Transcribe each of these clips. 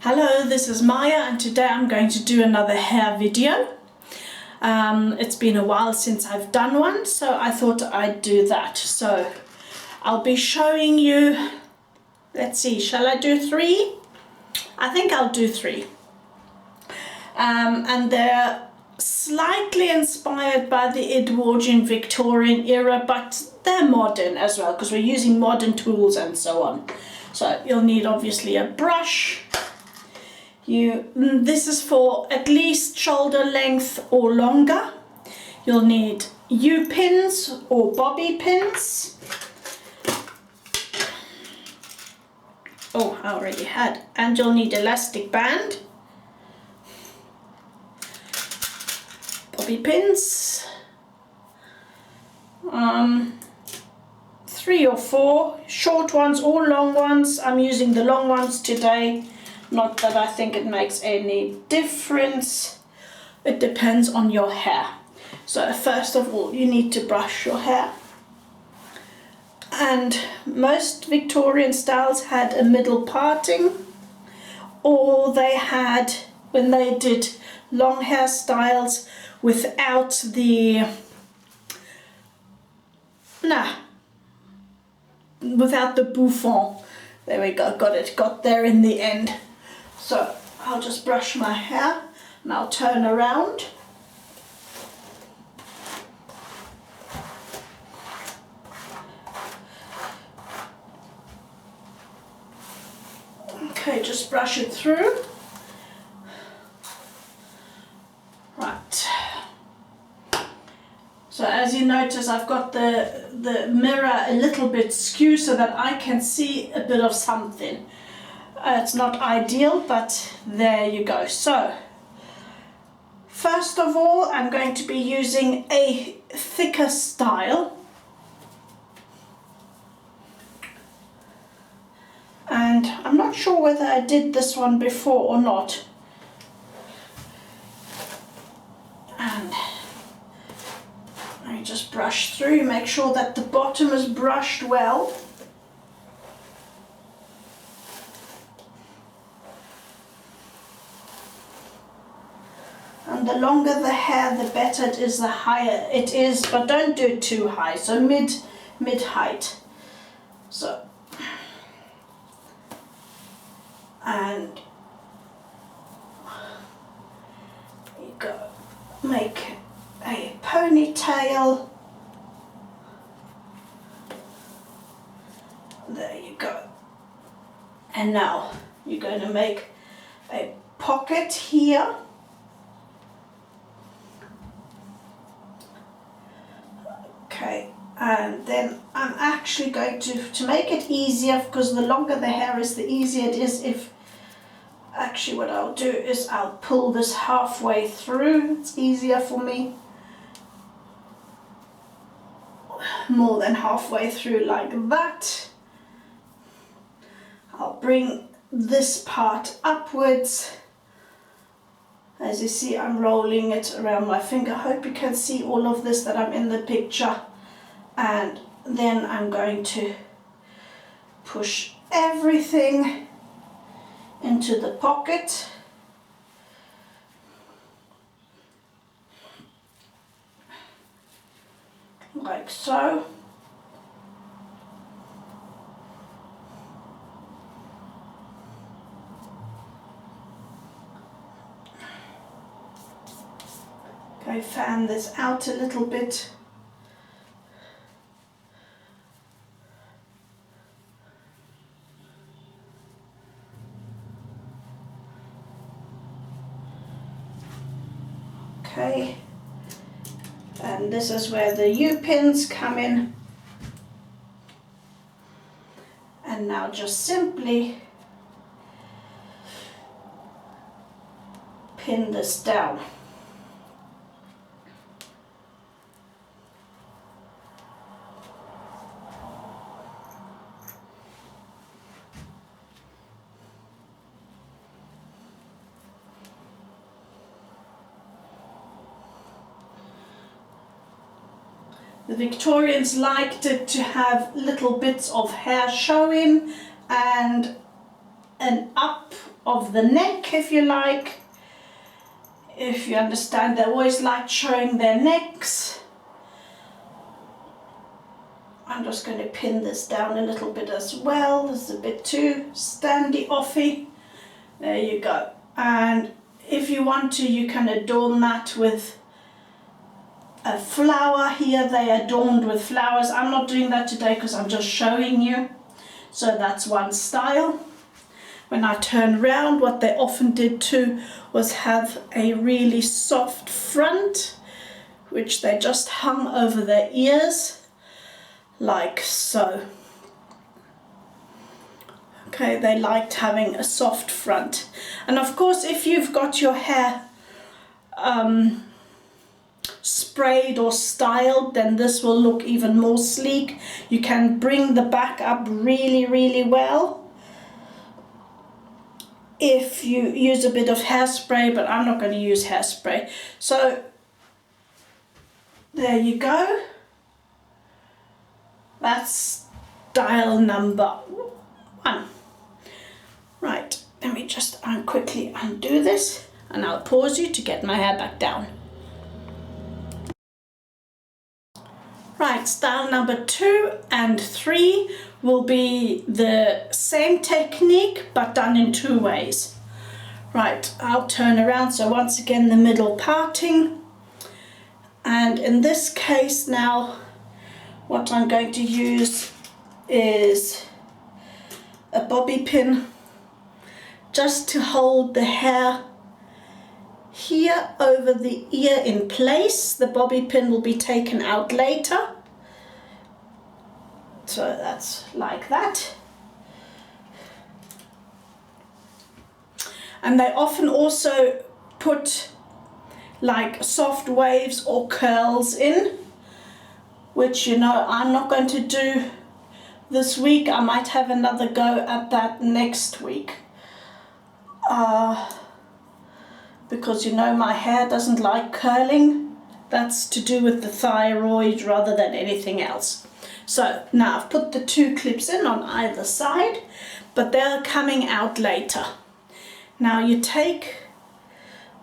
Hello, this is Maya and today I'm going to do another hair video. It's been a while since I've done one, so I thought I'd do that. So I'll be showing you, let's see, shall I do 3? I think I'll do 3. And they're slightly inspired by the Edwardian Victorian era, but they're modern as well because we're using modern tools and so on. So you'll need obviously a brush. This is for at least shoulder length or longer. You'll need U-pins or bobby pins. Oh, I already had. And you'll need elastic band, bobby pins, 3 or 4 short ones or long ones. I'm using the long ones today. Not that I think it makes any difference. It depends on your hair. So first of all, you need to brush your hair. And most Victorian styles had a middle parting, or they had, when they did long hairstyles without the, without the bouffant. There we go, got there in the end. So I'll just brush my hair and I'll turn around. Okay, just brush it through. Right. So as you notice, I've got the mirror a little bit skewed so that I can see a bit of something. It's not ideal, but there you go. So, first of all, I'm going to be using a thicker style. And I'm not sure whether I did this one before or not. And I just brush through, make sure that the bottom is brushed well. And the longer the hair, the better it is, the higher it is, but don't do it too high, so mid height. So, and you go, make a ponytail. There you go. And now you're going to make a pocket here. Okay, and then I'm actually going to make it easier, because the longer the hair is, the easier it is. If actually what I'll do is I'll pull this halfway through. It's easier for me. More than halfway through, like that. I'll bring this part upwards. As you see, I'm rolling it around my finger. I hope you can see all of this, that I'm in the picture. And then I'm going to push everything into the pocket. Like so. Okay, fan this out a little bit. Okay, and this is where the U-pins come in. And now just simply pin this down. The Victorians liked it to have little bits of hair showing and an up of the neck, if you like. If you understand, they always like showing their necks. I'm just going to pin this down a little bit as well. This is a bit too standy-offy. There you go. And if you want to, you can adorn that with a flower here. They are adorned with flowers. I'm not doing that today because I'm just showing you. So that's one style. When I turn around, what they often did too was have a really soft front, which they just hung over their ears, like so. Okay, they liked having a soft front. And of course, if you've got your hair sprayed or styled, then this will look even more sleek. You can bring the back up really, really well if you use a bit of hairspray, but I'm not going to use hairspray. So there you go. That's style number 1. Right, let me just quickly undo this, and I'll pause you to get my hair back down. Right, style number 2 and 3 will be the same technique but done in 2 ways. Right, I'll turn around, so once again the middle parting, and in this case now what I'm going to use is a bobby pin just to hold the hair here over the ear in place. The bobby pin will be taken out later. So that's like that. And they often also put like soft waves or curls in, which, you know, I'm not going to do this week. I might have another go at that next week. Because, you know, my hair doesn't like curling. That's to do with the thyroid rather than anything else. So now I've put the 2 clips in on either side, but they're coming out later. Now you take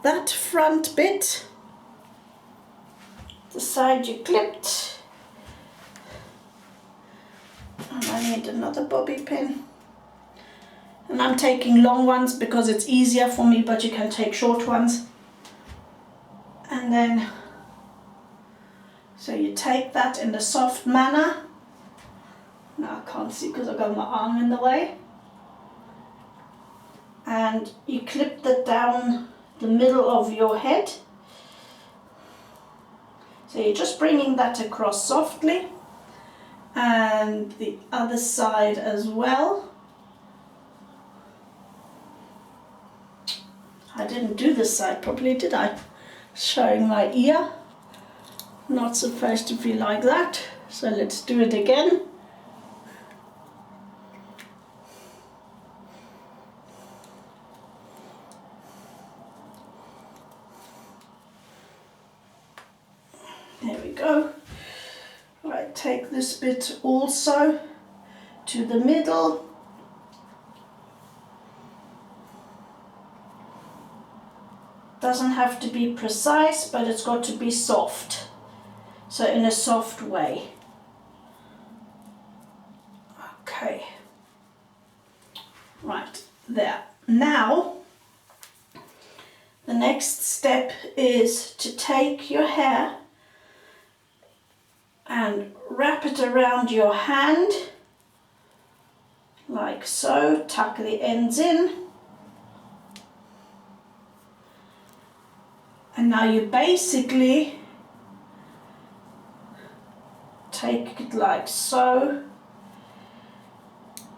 that front bit, the side you clipped, and I need another bobby pin. And I'm taking long ones because it's easier for me, but you can take short ones. And then, so you take that in a soft manner. Now I can't see because I've got my arm in the way. And you clip that down the middle of your head. So you're just bringing that across softly. And the other side as well. I didn't do this side properly, did I? Showing my ear. Not supposed to be like that. So let's do it again. There we go. Right, take this bit also to the middle. Doesn't have to be precise, but it's got to be soft. So in a soft way. Okay. Right, there. Now, the next step is to take your hair and wrap it around your hand, like so. Tuck the ends in. And now you basically take it like so.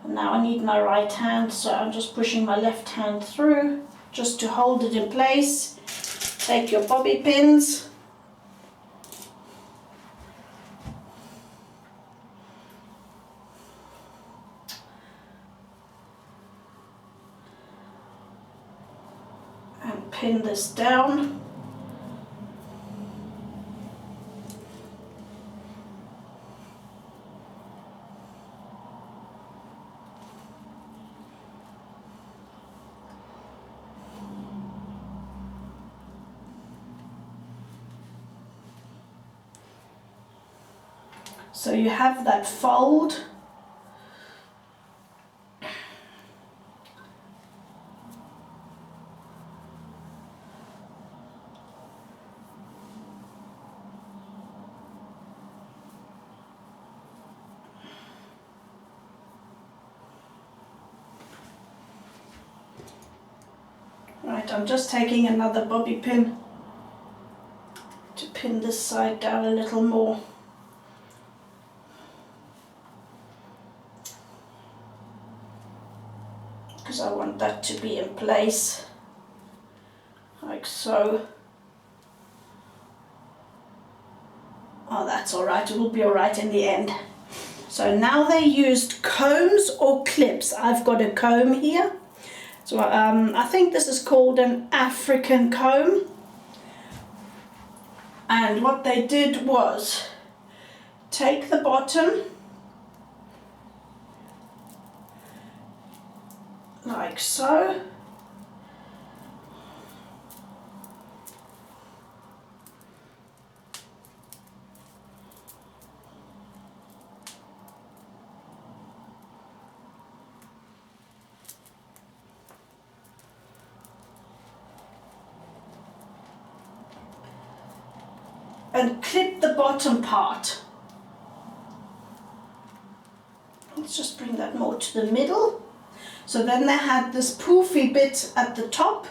And now I need my right hand, so I'm just pushing my left hand through just to hold it in place. Take your bobby pins. And pin this down. So you have that fold. Right, I'm just taking another bobby pin to pin this side down a little more. Because I want that to be in place, like so. Oh, that's all right, it will be all right in the end. So now they used combs or clips. I've got a comb here. So I think this is called an African comb. And what they did was take the bottom, like so. And clip the bottom part. Let's just bring that more to the middle. So then they had this poofy bit at the top.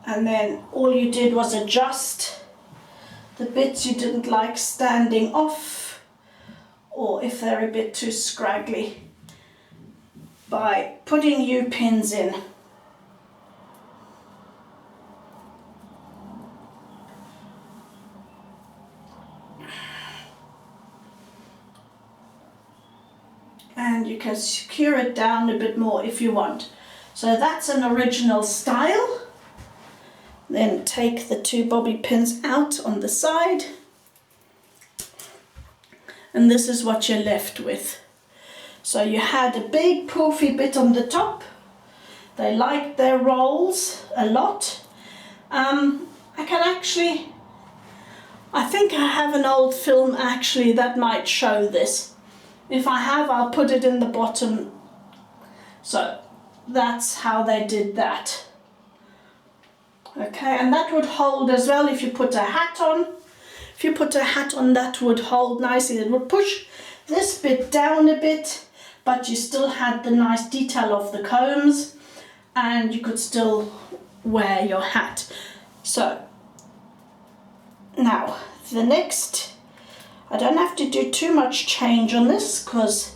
And then all you did was adjust the bits you didn't like standing off, or if they're a bit too scraggly, by putting U-pins in. And you can secure it down a bit more if you want. So that's an original style. Then take the two bobby pins out on the side. And this is what you're left with. So you had a big poofy bit on the top. They liked their rolls a lot. I think I have an old film actually that might show this. If I have, I'll put it in the bottom. So that's how they did that. Okay, and that would hold as well if you put a hat on. If you put a hat on, that would hold nicely. It would push this bit down a bit, but you still had the nice detail of the combs, and you could still wear your hat. So now the next, I don't have to do too much change on this, because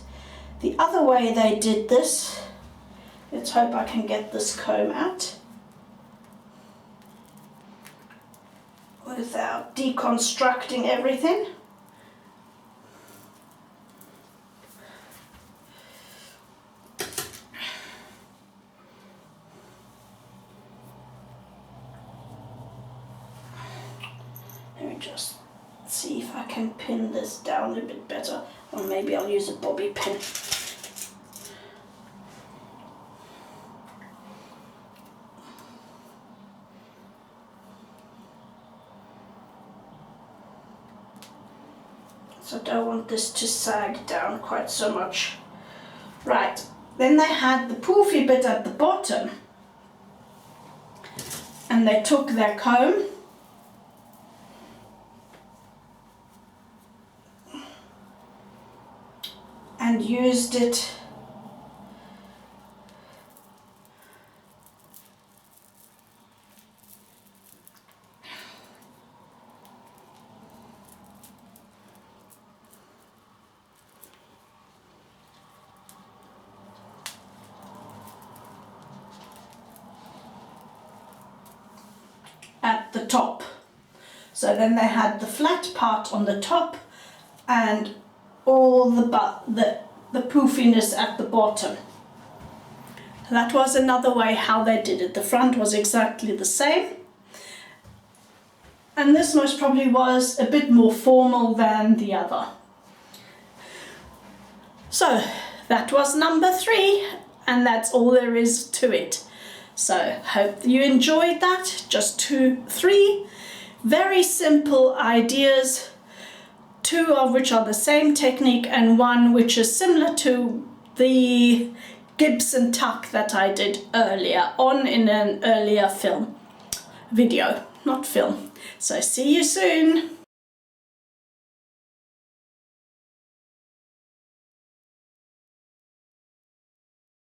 the other way they did this, let's hope I can get this comb out without deconstructing everything. Let me just see if I can pin this down a bit better, or maybe I'll use a bobby pin. So I don't want this to sag down quite so much. Right, then they had the poofy bit at the bottom, and they took their comb and used it at the top. So then they had the flat part on the top and all the poofiness at the bottom. That was another way how they did it. The front was exactly the same, and this most probably was a bit more formal than the other. So that was number 3, and that's all there is to it. So hope you enjoyed that. Just 3 very simple ideas two of which are the same technique and one which is similar to the Gibson tuck that I did earlier on in an earlier video, not film. So see you soon.